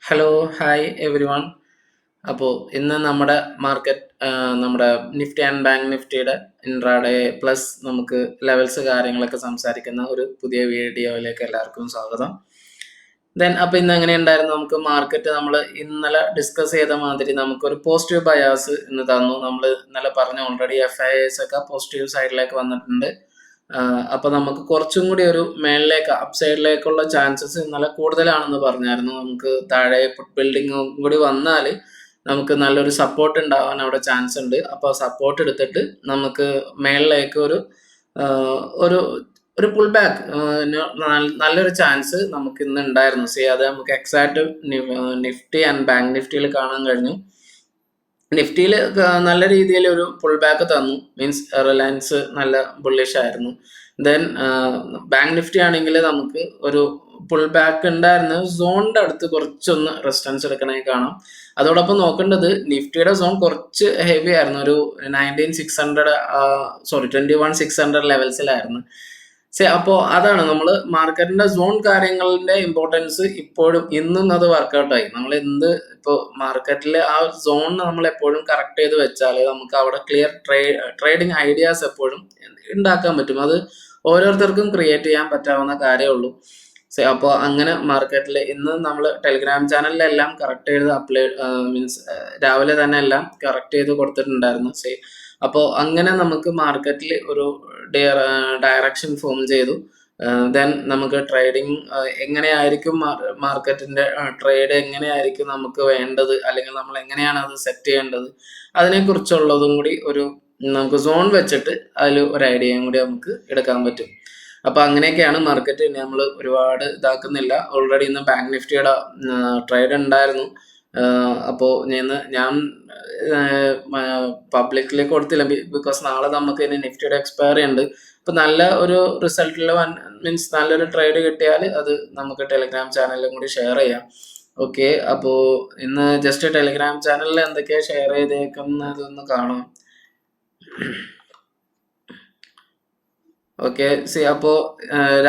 Hello, hi every one. അപ്പോൾ ഇന്ന് നമ്മുടെ മാർക്കറ്റ് നമ്മുടെ നിഫ്റ്റി ആൻഡ് ബാങ്ക് നിഫ്റ്റിയുടെ ഇൻട്രാഡേ പ്ലസ് നമുക്ക് ലെവൽസ് കാര്യങ്ങളൊക്കെ സംസാരിക്കുന്ന ഒരു പുതിയ വീഡിയോയിലേക്ക് എല്ലാവർക്കും സ്വാഗതം. അപ്പോൾ ഇന്ന് എങ്ങനെ ഉണ്ടായിരുന്നു? നമുക്ക് മാർക്കറ്റ് നമ്മൾ ഇന്നലെ ഡിസ്കസ് ചെയ്ത മാതിരി നമുക്കൊരു പോസിറ്റീവ് ബയാസ് ഇന്ന് തന്നു. നമ്മൾ ഇന്നലെ പറഞ്ഞ ഓൾറെഡി FIIs ഒക്കെ പോസിറ്റീവ് സൈഡിലേക്ക് വന്നിട്ടുണ്ട്. അപ്പോൾ നമുക്ക് കുറച്ചും കൂടി ഒരു മേളിലേക്ക് അപ്പ് സൈഡിലേക്കുള്ള ചാൻസസ് ഇന്നലെ കൂടുതലാണെന്ന് പറഞ്ഞായിരുന്നു. നമുക്ക് താഴെ ഫുഡ് ബിൽഡിങ്ങും കൂടി വന്നാൽ നമുക്ക് നല്ലൊരു സപ്പോർട്ട് ഉണ്ടാവാൻ അവിടെ ചാൻസ് ഉണ്ട്. അപ്പോൾ സപ്പോർട്ട് എടുത്തിട്ട് നമുക്ക് മേളിലേക്ക് ഒരു ഒരു പുൾ ബാക്ക് നല്ലൊരു ചാൻസ് നമുക്ക് ഇന്ന് ഉണ്ടായിരുന്നു. അത് നമുക്ക് എക്സാക്ട് നിഫ്റ്റി ആൻഡ് ബാങ്ക് നിഫ്റ്റിയിൽ കാണാൻ കഴിഞ്ഞു. നിഫ്റ്റിയിൽ നല്ല രീതിയിൽ ഒരു പുൾ ബാക്ക് തന്നു, മീൻസ് റിലയൻസ് നല്ല ബുള്ളിഷ് ആയിരുന്നു. ദെൻ ബാങ്ക് നിഫ്റ്റി ആണെങ്കിൽ നമുക്ക് ഒരു പുൾ ബാക്ക് ഉണ്ടായിരുന്നു. സോണിന്റെ അടുത്ത് കുറച്ചൊന്ന് റെസിസ്റ്റൻസ് എടുക്കണേ കാണാം. അതോടൊപ്പം നോക്കേണ്ടത് നിഫ്റ്റിയുടെ സോൺ കുറച്ച് ഹെവി ആയിരുന്നു, ഒരു 19,600 21,600 ലെവൽസിലായിരുന്നു. അപ്പോൾ അതാണ് നമ്മൾ മാർക്കറ്റിന്റെ സോൺ കാര്യങ്ങളുടെ ഇമ്പോർട്ടൻസ് ഇപ്പോഴും ഇന്നും അത് വർക്കൗട്ടായി. നമ്മൾ ഇപ്പോൾ മാർക്കറ്റിൽ ആ സോൺ നമ്മൾ എപ്പോഴും കറക്റ്റ് ചെയ്ത് വെച്ചാൽ നമുക്ക് അവിടെ ക്ലിയർ ട്രേഡിംഗ് ഐഡിയാസ് എപ്പോഴും ഉണ്ടാക്കാൻ പറ്റും. അത് ഓരോരുത്തർക്കും ക്രിയേറ്റ് ചെയ്യാൻ പറ്റാവുന്ന കാര്യമുള്ളൂ. അപ്പോൾ അങ്ങനെ മാർക്കറ്റിൽ ഇന്ന് നമ്മൾ ടെലിഗ്രാം ചാനലിലെല്ലാം കറക്റ്റ് ചെയ്ത് മീൻസ് രാവിലെ തന്നെ എല്ലാം കറക്റ്റ് ചെയ്ത് കൊടുത്തിട്ടുണ്ടായിരുന്നു. അപ്പോൾ അങ്ങനെ നമുക്ക് മാർക്കറ്റിൽ ഒരു ഡയറക്ഷൻ ഫോം ചെയ്തു. ദെൻ നമുക്ക് ട്രേഡിങ് എങ്ങനെയായിരിക്കും മാർക്കറ്റിന്റെ ട്രേഡ് എങ്ങനെയായിരിക്കും നമുക്ക് വേണ്ടത്, അല്ലെങ്കിൽ നമ്മൾ എങ്ങനെയാണ് അത് സെറ്റ് ചെയ്യേണ്ടത്, അതിനെക്കുറിച്ചുള്ളതും കൂടി നമുക്ക് സോൺ വെച്ചിട്ട് അതിൽ ഒരു ഐഡിയയും കൂടി നമുക്ക് എടുക്കാൻ പറ്റും. അപ്പൊ അങ്ങനെയൊക്കെയാണ് മാർക്കറ്റ്. നമ്മൾ ഒരുപാട് ഇതാക്കുന്നില്ല. ഓൾറെഡി ഇന്ന് ബാങ്ക് നിഫ്റ്റിയുടെ ട്രേഡ് ഉണ്ടായിരുന്നു. അപ്പോൾ ഞാൻ പബ്ലിക്കിൽ കൊടുത്തില്ല, ബിക്കോസ് നാളെ നമുക്ക് ഇനി നിഫ്റ്റിയുടെ എക്സ്പയറി ഉണ്ട്. അപ്പൊ നല്ല ഒരു റിസൾട്ടിൽ മീൻസ് നല്ലൊരു ട്രേഡ് കിട്ടിയാൽ അത് നമുക്ക് ടെലിഗ്രാം ചാനലിലും കൂടി ഷെയർ ചെയ്യാം. ഓക്കെ, അപ്പോൾ ഇന്ന് ജസ്റ്റ് ടെലിഗ്രാം ചാനലിൽ എന്തൊക്കെയാ ഷെയർ ചെയ്തേക്കുന്നതൊന്ന് കാണാം. ഓക്കെ, അപ്പോൾ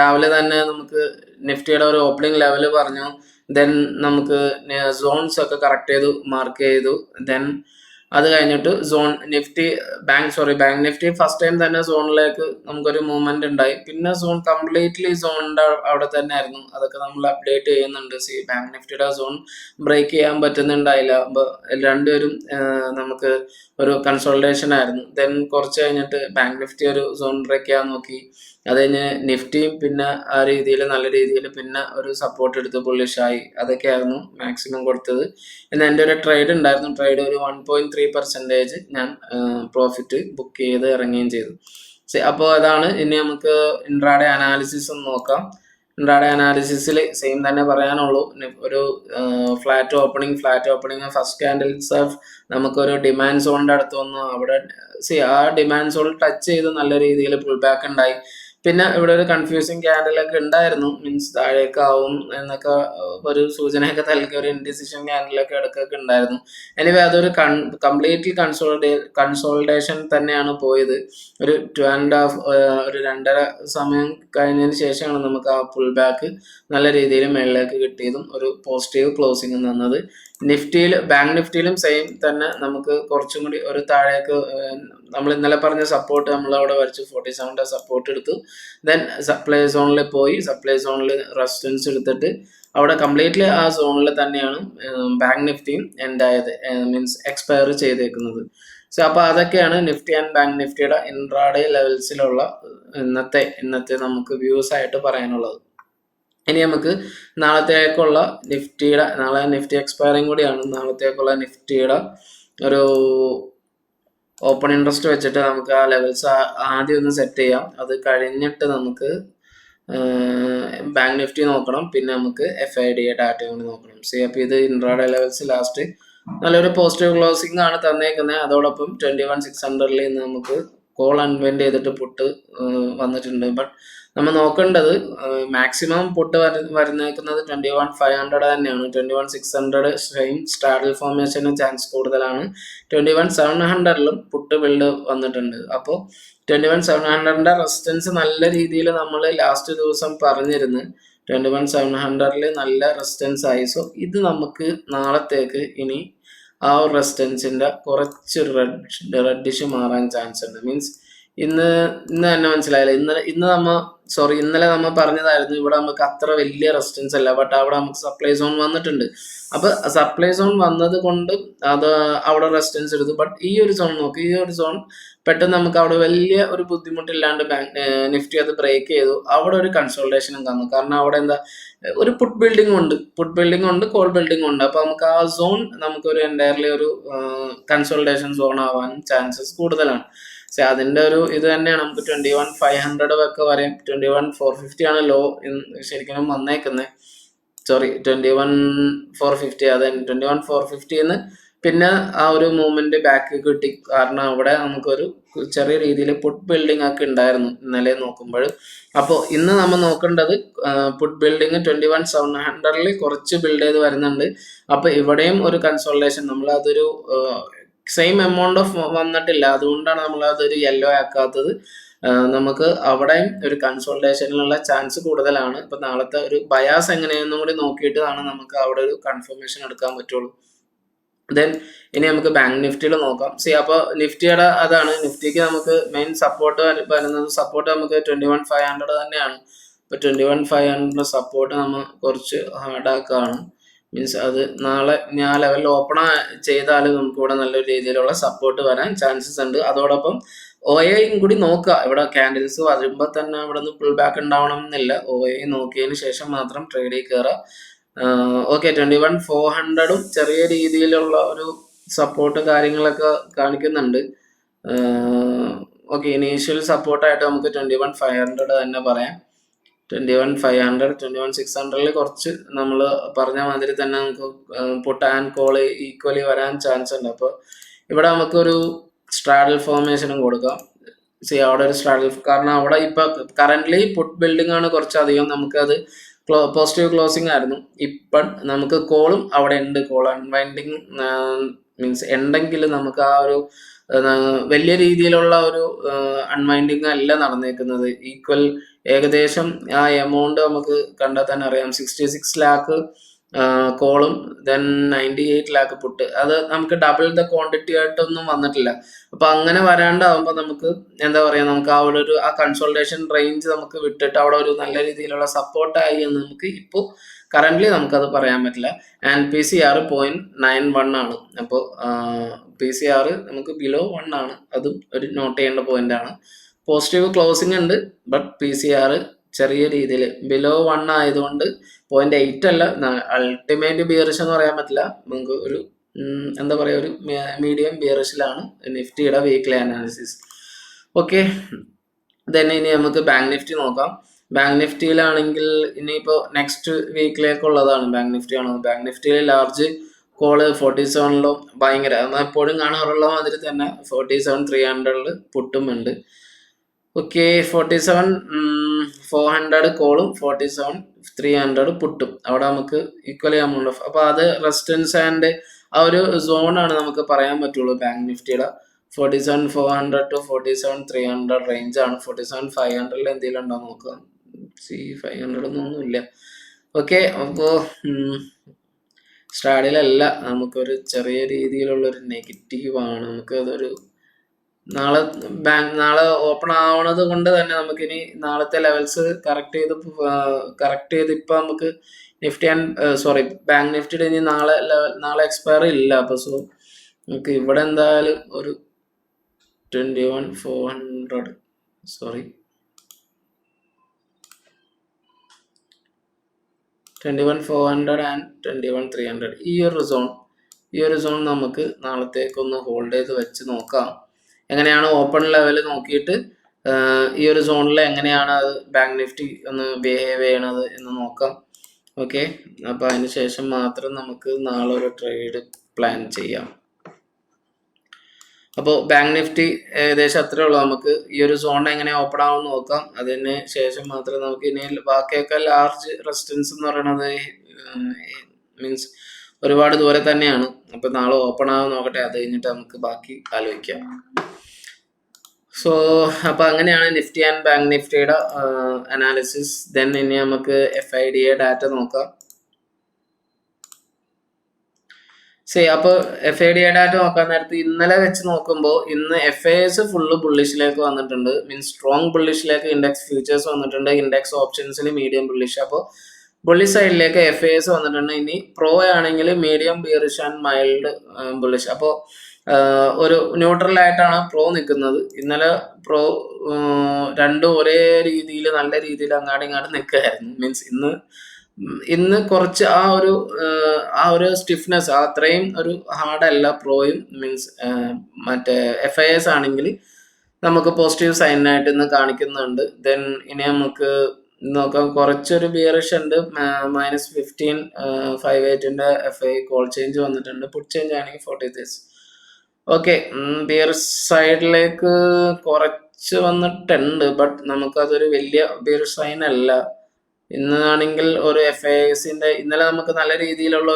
രാവിലെ തന്നെ നമുക്ക് നിഫ്റ്റിയുടെ ഒരു ഓപ്പണിംഗ് ലെവല് പറഞ്ഞു. ദെൻ നമുക്ക് സോൺസ് ഒക്കെ കറക്റ്റ് ചെയ്തു, മാർക്ക് ചെയ്തു. ദെൻ അത് കഴിഞ്ഞിട്ട് ബാങ്ക് നിഫ്റ്റി ഫസ്റ്റ് ടൈം തന്നെ സോണിലേക്ക് നമുക്കൊരു മൂവ്മെന്റ് ഉണ്ടായി. പിന്നെ സോൺ കംപ്ലീറ്റ്ലി സോണിന്റെ അവിടെ തന്നെ ആയിരുന്നു. അതൊക്കെ നമ്മൾ അപ്ഡേറ്റ് ചെയ്യുന്നുണ്ട്. ബാങ്ക് നിഫ്റ്റിയുടെ സോൺ ബ്രേക്ക് ചെയ്യാൻ പറ്റുന്നുണ്ടായില്ല. അപ്പോൾ രണ്ടുപേരും നമുക്ക് ഒരു കൺസോൾട്ടേഷൻ ആയിരുന്നു. ദെൻ കുറച്ച് കഴിഞ്ഞിട്ട് ബാങ്ക് നിഫ്റ്റി ഒരു സോൺ ബ്രേക്ക് ചെയ്യാൻ നോക്കി. അത് കഴിഞ്ഞ് നിഫ്റ്റിയും പിന്നെ ആ രീതിയിൽ നല്ല രീതിയിൽ പിന്നെ ഒരു സപ്പോർട്ട് എടുത്ത് ബുള്ളിഷായി. അതൊക്കെയായിരുന്നു മാക്സിമം കൊടുത്തത്. പിന്നെ എൻ്റെ ഒരു ട്രേഡ് ഉണ്ടായിരുന്നു. ട്രേഡ് ഒരു 1.3% ഞാൻ പ്രോഫിറ്റ് ബുക്ക് ചെയ്ത് ഇറങ്ങുകയും ചെയ്തു. അപ്പോൾ അതാണ്. ഇനി നമുക്ക് ഇൻട്രാഡേ അനാലിസിസ് ഒന്ന് നോക്കാം. ഇൻട്രാഡേ അനാലിസിസിൽ സെയിം തന്നെ പറയാനുള്ളൂ. ഒരു ഫ്ലാറ്റ് ഓപ്പണിംഗ് ഫസ്റ്റ് ക്യാൻഡിൽസ് നമുക്കൊരു ഡിമാൻഡ് സോണിന്റെ അടുത്ത് വന്നു. അവിടെ ആ ഡിമാൻഡ് സോൺ ടച്ച് ചെയ്ത് നല്ല രീതിയിൽ പുൾ ബാക്ക് ഉണ്ടായി. പിന്നെ ഇവിടെ ഒരു കൺഫ്യൂസിങ് ക്യാൻഡിലൊക്കെ ഉണ്ടായിരുന്നു, മീൻസ് താഴേക്ക് ആവും എന്നൊക്കെ ഒരു സൂചനയൊക്കെ നൽകിയ ഒരു ഇൻഡിസിഷൻ ക്യാൻഡിലൊക്കെ ഇടയ്ക്കൊക്കെ ഉണ്ടായിരുന്നു. എനിവേ അതൊരു കംപ്ലീറ്റ്ലി കൺസോൾട്ടേഷൻ തന്നെയാണ് പോയത്. ഒരു 2.5 സമയം കഴിഞ്ഞതിന് ശേഷമാണ് നമുക്ക് ആ പുൾ ബാക്ക് നല്ല രീതിയിൽ മേളിലേക്ക് കിട്ടിയതും ഒരു പോസിറ്റീവ് ക്ലോസിംഗ് തന്നത്. ബാങ്ക് നിഫ്റ്റിയിലും സെയിം തന്നെ നമുക്ക് കുറച്ചും കൂടി ഒരു താഴേക്ക് നമ്മൾ ഇന്നലെ പറഞ്ഞ സപ്പോർട്ട് നമ്മൾ അവിടെ വരച്ചു, 47 സപ്പോർട്ട് എടുത്തു. ദെൻ സപ്ലൈ സോണിൽ പോയി, സപ്ലൈ സോണിൽ റെസിസ്റ്റൻസ് എടുത്തിട്ട് അവിടെ കംപ്ലീറ്റ്ലി ആ സോണിൽ തന്നെയാണ് ബാങ്ക് നിഫ്റ്റിയും എൻഡായത്, മീൻസ് എക്സ്പയർ ചെയ്തേക്കുന്നത്. അപ്പോൾ അതൊക്കെയാണ് നിഫ്റ്റി ആൻഡ് ബാങ്ക് നിഫ്റ്റിയുടെ ഇൻട്രാഡേ ലെവൽസിലുള്ള ഇന്നത്തെ നമുക്ക് വ്യൂസ് ആയിട്ട് പറയാനുള്ളത്. ഇനി നമുക്ക് നാളെ നിഫ്റ്റി എക്സ്പയറിങ് കൂടിയാണ്. നാളത്തേക്കുള്ള നിഫ്റ്റിയുടെ ഒരു ഓപ്പൺ ഇൻട്രസ്റ്റ് വെച്ചിട്ട് നമുക്ക് ആ ലെവൽസ് ആദ്യം ഒന്ന് സെറ്റ് ചെയ്യാം. അത് കഴിഞ്ഞിട്ട് നമുക്ക് ബാങ്ക് നിഫ്റ്റി നോക്കണം. പിന്നെ നമുക്ക് FIDA ഡാറ്റയും കൂടി നോക്കണം. അപ്പോൾ ഇത് ഇൻട്രാഡേ ലെവൽസ് ലാസ്റ്റ് നല്ലൊരു പോസിറ്റീവ് ക്ലോസിംഗ് ആണ് തന്നേക്കുന്നത്. അതോടൊപ്പം 21,600 നിന്ന് നമുക്ക് കോൾ അൺവെൻഡ് ചെയ്തിട്ട് പുട്ട് വന്നിട്ടുണ്ട്. ബട്ട് നമ്മൾ നോക്കേണ്ടത് മാക്സിമം പുട്ട് വരുന്നേക്കുന്നത് 21,500 തന്നെയാണ്. 21,600 സെയിം സ്റ്റാഡിൽ ഫോർമേഷന് ചാൻസ് കൂടുതലാണ്. 21,700 പുട്ട് ബിൽഡ് വന്നിട്ടുണ്ട്. അപ്പോൾ 21,700 റെസിസ്റ്റൻസ് നല്ല രീതിയിൽ നമ്മൾ ലാസ്റ്റ് ദിവസം പറഞ്ഞിരുന്നു. 21,700 നല്ല റെസിസ്റ്റൻസ് ആയി. സോ ഇത് നമുക്ക് നാളത്തേക്ക് ഇനി ആ ഒരു റെസിസ്റ്റൻസിന്റെ കുറച്ച് റെഡിഷ് മാറാൻ ചാൻസ് ഉണ്ട്. മീൻസ് ഇന്ന് തന്നെ മനസ്സിലായില്ല. ഇന്നലെ നമ്മ പറഞ്ഞതായിരുന്നു ഇവിടെ നമുക്ക് അത്ര വലിയ റെസിസ്റ്റൻസ് അല്ല, ബട്ട് അവിടെ നമുക്ക് സപ്ലൈ സോൺ വന്നിട്ടുണ്ട്. അപ്പൊ സപ്ലൈ സോൺ വന്നത് കൊണ്ട് അത് അവിടെ റെസിസ്റ്റൻസ് എടുത്തു. ബട്ട് ഈ ഒരു സോൺ നോക്കി, ഈ ഒരു സോൺ പെട്ടെന്ന് നമുക്ക് അവിടെ വലിയ ഒരു ബുദ്ധിമുട്ടില്ലാണ്ട് നിഫ്റ്റി അത് ബ്രേക്ക് ചെയ്തു. അവിടെ ഒരു കൺസോൾട്ടേഷനും തന്നു. കാരണം അവിടെ എന്താ ഒരു പുട്ട് ബിൽഡിംഗ് ഉണ്ട്, കോൾ ബിൽഡിംഗ് ഉണ്ട്. അപ്പൊ നമുക്ക് ആ സോൺ നമുക്ക് ഒരു എൻറ്റയർലി ഒരു കൺസോൾട്ടേഷൻ സോൺ ആവാൻ ചാൻസസ് കൂടുതലാണ്. പക്ഷെ അതിന്റെ ഒരു ഇത് തന്നെയാണ് നമുക്ക് 21,500 ഒക്കെ വരെയും 21,450 ആണ് ലോ ശരിക്കും വന്നേക്കുന്നത്. സോറി 21,450, അതെ 21,450 പിന്നെ ആ ഒരു മൂവ്മെന്റ് ബാക്ക് കിട്ടി. കാരണം അവിടെ നമുക്കൊരു ചെറിയ രീതിയിൽ പുട്ട് ബിൽഡിംഗ് ഒക്കെ ഉണ്ടായിരുന്നു ഇന്നലെ നോക്കുമ്പോൾ. അപ്പോൾ ഇന്ന് നമ്മൾ നോക്കേണ്ടത് പുട്ട് ബിൽഡിംഗ് 21,700 കുറച്ച് ബിൽഡ് ചെയ്ത് വരുന്നുണ്ട്. അപ്പൊ ഇവിടെയും ഒരു കൺസോൾട്ടേഷൻ, നമ്മൾ അതൊരു സെയിം എമൗണ്ട് ഓഫ് വന്നിട്ടില്ല, അതുകൊണ്ടാണ് നമ്മൾ അതൊരു യെല്ലോ ആക്കാത്തത്. നമുക്ക് അവിടെയും ഒരു കൺസോൾട്ടേഷനിലുള്ള ചാൻസ് കൂടുതലാണ്. ഇപ്പൊ നാളത്തെ ഒരു ബയാസ് എങ്ങനെയെന്നും കൂടി നോക്കിയിട്ടാണ് നമുക്ക് അവിടെ ഒരു കൺഫർമേഷൻ എടുക്കാൻ പറ്റുള്ളൂ. ദെൻ ഇനി നമുക്ക് ബാങ്ക് നിഫ്റ്റിയിൽ നോക്കാം. അപ്പോൾ നിഫ്റ്റിയുടെ അതാണ്, നിഫ്റ്റിക്ക് നമുക്ക് മെയിൻ സപ്പോർട്ട് വരുന്നത്, സപ്പോർട്ട് നമുക്ക് 21,500 തന്നെയാണ്. ഇപ്പൊ 21,500 സപ്പോർട്ട് നമ്മൾ കുറച്ച് ഹാർഡാക്കാണ്. മീൻസ് അത് നാളെ ഞാൻ ലെവലിൽ ഓപ്പൺ ചെയ്താൽ നമുക്ക് ഇവിടെ നല്ലൊരു രീതിയിലുള്ള സപ്പോർട്ട് വരാൻ ചാൻസസ് ഉണ്ട്. അതോടൊപ്പം OAയും കൂടി നോക്കുക. ഇവിടെ ക്യാൻഡിൽസ് വരുമ്പോൾ തന്നെ ഇവിടെ നിന്ന് പുൾ ബാക്ക് ഉണ്ടാവണം എന്നില്ല. OA നോക്കിയതിന് ശേഷം മാത്രം ട്രേഡിൽ കയറുക. ഓക്കെ, 21,400 ചെറിയ രീതിയിലുള്ള ഒരു സപ്പോർട്ട് കാര്യങ്ങളൊക്കെ കാണിക്കുന്നുണ്ട്. ഓക്കെ, ഇനീഷ്യൽ സപ്പോർട്ടായിട്ട് നമുക്ക് 21,500 തന്നെ പറയാം. 21,500, 21,600 കുറച്ച് നമ്മൾ പറഞ്ഞ മാതിരി തന്നെ നമുക്ക് പുട്ട് ആൻഡ് കോള് ഈക്വലി വരാൻ ചാൻസ് ഉണ്ട്. അപ്പോൾ ഇവിടെ നമുക്കൊരു സ്ട്രാഡൽ ഫോർമേഷനും കൊടുക്കാം. അവിടെ ഒരു സ്ട്രാഡൽ, കാരണം അവിടെ ഇപ്പൊ കറന്റ്ലി പുട്ട് ബിൽഡിംഗ് ആണ് കുറച്ചധികം. നമുക്കത് പോസിറ്റീവ് ക്ലോസിംഗ് ആയിരുന്നു. ഇപ്പം നമുക്ക് കോളും അവിടെ ഉണ്ട്. കോൾ അൺവൈൻഡിങ് മീൻസ് ഉണ്ടെങ്കിൽ നമുക്ക് ആ ഒരു വലിയ രീതിയിലുള്ള ഒരു അൺവൈൻഡിങ് അല്ല നടന്നേക്കുന്നത്. ഈക്വൽ ഏകദേശം ആ എമൗണ്ട് നമുക്ക് കണ്ടാൽ തന്നെ അറിയാം. 66 ലാക്ക് കോളും ദെൻ 98 ലാക്ക് പുട്ട്. അത് നമുക്ക് ഡബിൾ ദ ക്വാണ്ടിറ്റി ആയിട്ടൊന്നും വന്നിട്ടില്ല. അപ്പൊ അങ്ങനെ വരാണ്ടാവുമ്പോൾ നമുക്ക് എന്താ പറയാ, നമുക്ക് അവിടെ ഒരു ആ കൺസോൾട്ടേഷൻ റേഞ്ച് നമുക്ക് വിട്ടിട്ട് അവിടെ ഒരു നല്ല രീതിയിലുള്ള സപ്പോർട്ടായി എന്ന് നമുക്ക് ഇപ്പോൾ കറന്റ്ലി നമുക്കത് പറയാൻ പറ്റില്ല. ആൻഡ് PCR 0.91 ആണ്. അപ്പോൾ PCR നമുക്ക് ബിലോ 1 ആണ്. അതും ഒരു നോട്ട് ചെയ്യേണ്ട പോയിന്റ് ആണ്. പോസിറ്റീവ് ക്ലോസിംഗ് ഉണ്ട്, ബട്ട് PCR ചെറിയ രീതിയിൽ ബിലോ 1 ആയതുകൊണ്ട് 0.8 അല്ല, അൾട്ടിമേറ്റ് ബിയറിഷ് എന്ന് പറയാൻ പറ്റില്ല. നമുക്ക് ഒരു എന്താ പറയുക, ഒരു മീഡിയം ബിയറിഷിലാണ് നിഫ്റ്റിയുടെ വീക്ക്ലി അനാലിസിസ്. ഓക്കെ, ദെൻ ഇനി നമുക്ക് ബാങ്ക് നിഫ്റ്റി നോക്കാം. ബാങ്ക് നിഫ്റ്റിയിലാണെങ്കിൽ ഇനിയിപ്പോൾ നെക്സ്റ്റ് വീക്കിലേക്കുള്ളതാണ് ബാങ്ക് നിഫ്റ്റി ആണ്. ബാങ്ക് നിഫ്റ്റിയിൽ ലാർജ് കോള് 47 ഭയങ്കര എപ്പോഴും കാണാറുള്ള മാതിരി തന്നെ 47,300 പുട്ടും ഉണ്ട്. ഓക്കെ, 47,400 കോളും 47,300 പുട്ടും. അവിടെ നമുക്ക് ഈക്വലി എമൗണ്ട് ഓഫ്, അപ്പൊ അത് റെസിസ്റ്റൻസ് ആൻഡ് ആ ഒരു സോണാണ് നമുക്ക് പറയാൻ പറ്റുള്ളൂ ബാങ്ക് നിഫ്റ്റിയുടെ. 47,400 to 47,300 റേഞ്ച് ആണ്. 47,500 എന്തെങ്കിലും ഉണ്ടോ നോക്കുക. 500 ഒന്നുമില്ല. ഓക്കെ, അപ്പോൾ സ്റ്റാഡിലല്ല, നമുക്കൊരു ചെറിയ രീതിയിലുള്ളൊരു നെഗറ്റീവാണ്. നമുക്ക് അതൊരു നാളെ ഓപ്പൺ ആവണത് കൊണ്ട് തന്നെ നമുക്കിനി നാളത്തെ ലെവൽസ് കറക്റ്റ് ചെയ്ത് ഇപ്പൊ നമുക്ക് നിഫ്റ്റി ആൻഡ് ബാങ്ക് നിഫ്റ്റിയുടെ ഇനി നാളെ എക്സ്പയറി ഇല്ല. അപ്പൊ സോ നമുക്ക് ഇവിടെ എന്തായാലും ഒരു 21,400 ആൻഡ് 21,300 ഈ ഒരു സോൺ നമുക്ക് നാളത്തേക്കൊന്ന് ഹോൾഡ് ചെയ്ത് വെച്ച് നോക്കാം. എങ്ങനെയാണ് ഓപ്പൺ ലെവൽ നോക്കിയിട്ട് ഈ ഒരു സോണിൽ എങ്ങനെയാണ് അത് ബാങ്ക് നിഫ്റ്റി ഒന്ന് ബിഹേവ് ചെയ്യണത് എന്ന് നോക്കാം. ഓക്കെ, അപ്പൊ അതിനുശേഷം മാത്രം നമുക്ക് നാളെ ഒരു ട്രേഡ് പ്ലാൻ ചെയ്യാം. അപ്പോൾ ബാങ്ക് നിഫ്റ്റി ഏകദേശം അത്രേ ഉള്ളൂ. നമുക്ക് ഈ ഒരു സോൺ എങ്ങനെ ഓപ്പൺ ആവുമെന്ന് നോക്കാം. അതിന് ശേഷം മാത്രം നമുക്ക് ഇനി ബാക്കിയൊക്കെ ലാർജ് റെസിസ്റ്റൻസ് എന്ന് പറയുന്നത് മീൻസ് ഒരുപാട് ദൂരെ തന്നെയാണ്. അപ്പൊ നാളെ ഓപ്പൺ ആവാൻ നോക്കട്ടെ, അത് കഴിഞ്ഞിട്ട് നമുക്ക് ബാക്കി ആലോചിക്കാം. സോ അപ്പോൾ അങ്ങനെയാണ് നിഫ്റ്റി ആൻഡ് ബാങ്ക് നിഫ്റ്റിയുടെ അനാലിസിസ്. ദെൻ ഇനി നമുക്ക് FIDA ഡാറ്റ നോക്കാം. അപ്പോൾ FIDA ഡാറ്റ നോക്കാൻ നേരത്ത് ഇന്നലെ വെച്ച് നോക്കുമ്പോൾ ഇന്ന് FIS ഫുള്ള് ബുള്ളിഷിലേക്ക് വന്നിട്ടുണ്ട്. മീൻസ് സ്ട്രോങ് ബുള്ളിഷിലേക്ക് ഇൻഡെക്സ് ഫ്യൂച്ചേഴ്സ് വന്നിട്ടുണ്ട്. ഇൻഡെക്സ് ഓപ്ഷൻസിൽ മീഡിയം ബുള്ളിഷ്. അപ്പോൾ ബുള്ളി സൈഡിലേക്ക് FIS വന്നിട്ടുണ്ട്. ഇനി പ്രോ ആണെങ്കിൽ medium bearish and mild bullish. അപ്പോൾ ഒരു ന്യൂട്രൽ ആയിട്ടാണ് പ്രോ നിൽക്കുന്നത്. ഇന്നലെ പ്രോ രണ്ടും ഒരേ രീതിയിൽ നല്ല രീതിയിൽ അങ്ങാടും ഇങ്ങാടും നിൽക്കുകയായിരുന്നു. മീൻസ് ഇന്ന് കുറച്ച് ആ ഒരു സ്റ്റിഫ്നെസ് അത്രയും ഒരു ഹാർഡല്ല പ്രോയും. മീൻസ് മറ്റേ FIS ആണെങ്കിൽ നമുക്ക് പോസിറ്റീവ് സൈനായിട്ട് ഇന്ന് കാണിക്കുന്നുണ്ട്. ദെൻ ഇനി നമുക്ക് നോക്കാം. കുറച്ചൊരു ബിയറിഷ് ഉണ്ട്. -1558 FI കോൾ ചേഞ്ച് വന്നിട്ടുണ്ട്. പുട്ട് ചേഞ്ച് ആണെങ്കിൽ 40 days. ഓക്കെ, ബിയറിഷ് സൈഡിലേക്ക് കുറച്ച് വന്നിട്ടുണ്ട്. ബട്ട് നമുക്കതൊരു വലിയ ബിയറിഷ് സൈൻ അല്ല. ഇന്നാണെങ്കിൽ ഒരു FISന്റെ ഇന്നലെ നമുക്ക് നല്ല രീതിയിലുള്ള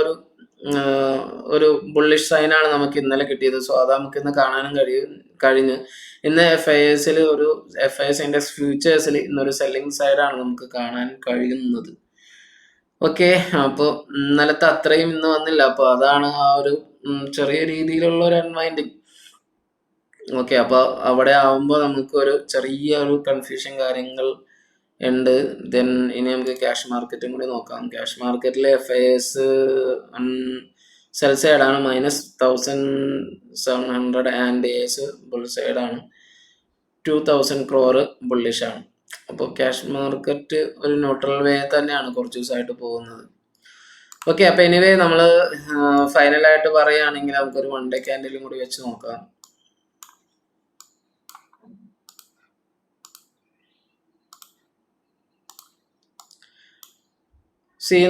ഒരു ബുള്ളിഷ് സൈനാണ് നമുക്ക് ഇന്നലെ കിട്ടിയത്. സോ അത് നമുക്ക് ഇന്ന് കാണാനും കഴിഞ്ഞ്. ഇന്ന് FIS ഇൻഡെക്സ് ഫ്യൂച്ചേഴ്സിൽ ഇന്നൊരു സെല്ലിംഗ് സൈഡാണ് നമുക്ക് കാണാൻ കഴിയുന്നത്. ഓക്കെ, അപ്പോൾ ഇന്നലത്തെ അത്രയും ഇന്ന് വന്നില്ല. അപ്പോൾ അതാണ് ആ ഒരു ചെറിയ രീതിയിലുള്ള ഒരു അൺവൈൻഡിങ്. ഓക്കെ, അപ്പോൾ അവിടെ ആവുമ്പോൾ നമുക്ക് ഒരു ചെറിയ ഒരു കൺഫ്യൂഷൻ കാര്യങ്ങൾ ഉണ്ട്. ദെൻ ഇനി നമുക്ക് ക്യാഷ് മാർക്കറ്റും കൂടി നോക്കാം. ക്യാഷ് മാർക്കറ്റിൽ FIS സെൽ സൈഡാണ് -1700 ആൻഡ് AS ബുൾ സൈഡാണ് 2000 crore ബുള്ളിഷാണ്. അപ്പോൾ ക്യാഷ് മാർക്കറ്റ് ഒരു ന്യൂട്രൽ വേ തന്നെയാണ് കുറച്ച് ദിവസമായിട്ട് പോകുന്നത്. ഓക്കെ, അപ്പോൾ എനിവേ നമ്മൾ ഫൈനലായിട്ട് പറയുകയാണെങ്കിൽ നമുക്കൊരു 1 day ക്യാൻഡിലും കൂടി വെച്ച് നോക്കാം.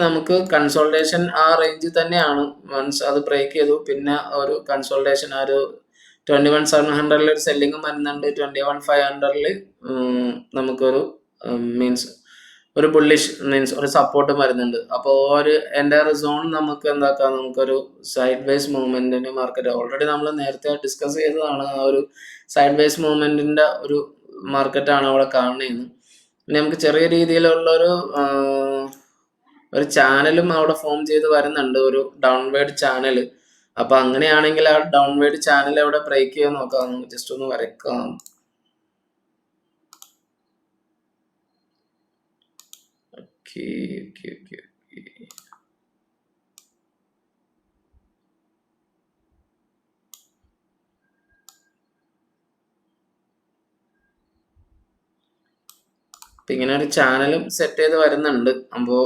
നമുക്ക് കൺസോൾട്ടേഷൻ ആ റേഞ്ചിൽ തന്നെയാണ്. വൺസ് അത് ബ്രേക്ക് ചെയ്തു, പിന്നെ ഒരു കൺസോൾട്ടേഷൻ ആ ഒരു 21,700 ഒരു സെല്ലിങ്ങും വരുന്നുണ്ട്. 21,500 നമുക്കൊരു മീൻസ് ഒരു ബുള്ളിഷ് മീൻസ് ഒരു സപ്പോർട്ടും വരുന്നുണ്ട്. അപ്പോൾ എൻ്റെ സോൺ നമുക്ക് എന്താക്കാം, നമുക്കൊരു സൈഡ് വേസ് മൂവ്മെന്റിന് മാർക്കറ്റ് ഓൾറെഡി നമ്മൾ നേരത്തെ ഡിസ്കസ് ചെയ്തതാണ്. ആ ഒരു സൈഡ് വേസ് മൂവ്മെന്റിന്റെ ഒരു മാർക്കറ്റാണ് അവിടെ കാണുന്നത്. പിന്നെ നമുക്ക് ചെറിയ രീതിയിലുള്ളൊരു ഒരു ചാനലും അവിടെ ഫോം ചെയ്ത് വരുന്നുണ്ട്, ഒരു ഡൗൺവേർഡ് ചാനൽ. അപ്പൊ അങ്ങനെയാണെങ്കിൽ ആ ഡൗൺവേർഡ് ചാനൽ അവിടെ ബ്രേക്ക് ചെയ്യാൻ നോക്കാം. നമുക്ക് ജസ്റ്റ് ഒന്ന് വരക്കാം. ഓക്കെ ഓക്കെ ഓക്കെ ഇങ്ങനെ ഒരു ചാനലും സെറ്റ് ചെയ്ത് വരുന്നുണ്ട്. അപ്പോൾ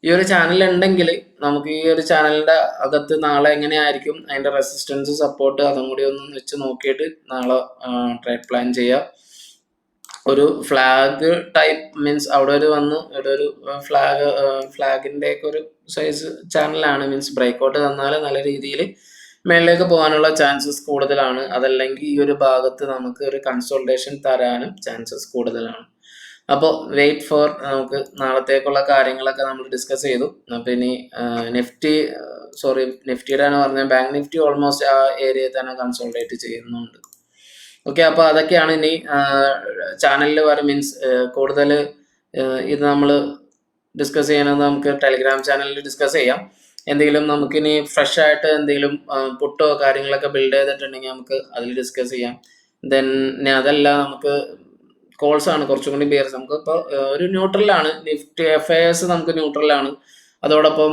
ഈ ഒരു ചാനൽ ഉണ്ടെങ്കിൽ നമുക്ക് ഈ ഒരു ചാനലിന്റെ അകത്ത് നാളെ എങ്ങനെയായിരിക്കും അതിന്റെ റെസിസ്റ്റൻസ് സപ്പോർട്ട് അതും കൂടി ഒന്ന് വെച്ച് നോക്കിയിട്ട് നാളെ ട്രേഡ് പ്ലാൻ ചെയ്യാം. ഒരു ഫ്ലാഗ് ടൈപ്പ് മീൻസ് അവിടെ ഇവിടെ ഒരു ഫ്ലാഗിന്റെ ഒക്കെ ഒരു സൈസ് ചാനലാണ്. മീൻസ് ബ്രേക്ക്ഔട്ട് തന്നാൽ നല്ല രീതിയിൽ മേളിലേക്ക് പോകാനുള്ള ചാൻസസ് കൂടുതലാണ്. അതല്ലെങ്കിൽ ഈ ഒരു ഭാഗത്ത് നമുക്ക് ഒരു കൺസോൾട്ടേഷൻ തരാനും ചാൻസസ് കൂടുതലാണ്. അപ്പോൾ വെയിറ്റ് ഫോർ നമുക്ക് നാളത്തേക്കുള്ള കാര്യങ്ങളൊക്കെ നമ്മൾ ഡിസ്കസ് ചെയ്തു. അപ്പോൾ ഇനി നിഫ്റ്റിയുടെ ആണ് പറഞ്ഞത്, ബാങ്ക് നിഫ്റ്റി ഓൾമോസ്റ്റ് ആ ഏരിയയിൽ തന്നെ കൺസോൾട്ടേറ്റ് ചെയ്യുന്നുണ്ട്. ഓക്കെ, അപ്പോൾ അതൊക്കെയാണ് ഇനി ചാനലിൽ വരെ മീൻസ് കൂടുതൽ ഇത് നമ്മൾ ഡിസ്കസ് ചെയ്യണമെന്ന് നമുക്ക് ടെലിഗ്രാം ചാനലിൽ ഡിസ്കസ് ചെയ്യാം. എന്തെങ്കിലും നമുക്കിനി ഫ്രഷ് ആയിട്ട് എന്തെങ്കിലും പുട്ടോ കാര്യങ്ങളൊക്കെ ബിൽഡ് ചെയ്തിട്ടുണ്ടെങ്കിൽ നമുക്ക് അതിൽ ഡിസ്കസ് ചെയ്യാം. ദെൻ അതല്ല നമുക്ക് കോൾസ് ആണ് കുറച്ചും കൂടി ബിയർസ്. നമുക്ക് ഇപ്പോൾ ഒരു ന്യൂട്രലാണ് നിഫ്റ്റി FIS നമുക്ക് ന്യൂട്രലാണ്. അതോടൊപ്പം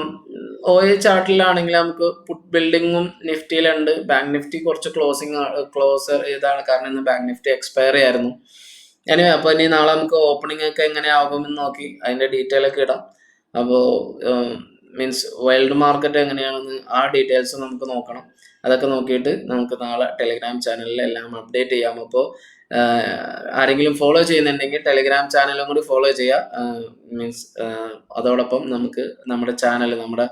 OA ചാർട്ടിലാണെങ്കിൽ നമുക്ക് പുട്ട് ബിൽഡിങ്ങും നിഫ്റ്റിയിലുണ്ട്. ബാങ്ക് നിഫ്റ്റി കുറച്ച് ക്ലോസർ ഇതാണ്, കാരണം ഇന്ന് ബാങ്ക് നിഫ്റ്റി എക്സ്പയറി ആയിരുന്നു. എനിവേ അപ്പോൾ ഇനി നാളെ നമുക്ക് ഓപ്പണിംഗ് ഒക്കെ എങ്ങനെ ആകുമെന്ന് നോക്കി അതിന്റെ ഡീറ്റെയിൽ ഒക്കെ ഇടാം. അപ്പോൾ മീൻസ് വേൾഡ് മാർക്കറ്റ് എങ്ങനെയാണെന്ന് ആ ഡീറ്റെയിൽസ് നമുക്ക് നോക്കണം. അതൊക്കെ നോക്കിയിട്ട് നമുക്ക് നാളെ ടെലിഗ്രാം ചാനലിൽ എല്ലാം അപ്ഡേറ്റ് ചെയ്യാം. അപ്പോൾ ആരെങ്കിലും ഫോളോ ചെയ്യുന്നുണ്ടെങ്കിൽ ടെലിഗ്രാം ചാനലും കൂടി ഫോളോ ചെയ്യുക. മീൻസ് അതോടൊപ്പം നമുക്ക് നമ്മുടെ ചാനൽ, നമ്മുടെ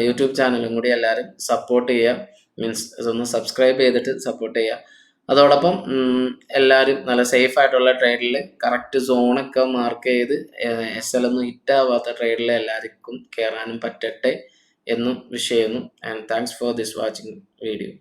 യൂട്യൂബ് ചാനലും കൂടി എല്ലാവരും സപ്പോർട്ട് ചെയ്യുക. മീൻസ് ഇതൊന്ന് സബ്സ്ക്രൈബ് ചെയ്തിട്ട് സപ്പോർട്ട് ചെയ്യുക. അതോടൊപ്പം എല്ലാവരും നല്ല സേഫ് ആയിട്ടുള്ള ട്രേഡിൽ കറക്റ്റ് സോണൊക്കെ മാർക്ക് ചെയ്ത് SL ഒന്നും ഹിറ്റാവാത്ത ട്രേഡിൽ എല്ലാവർക്കും കയറാനും പറ്റട്ടെ എന്നും വിഷ് ചെയ്യുന്നു. And thanks for this watching video.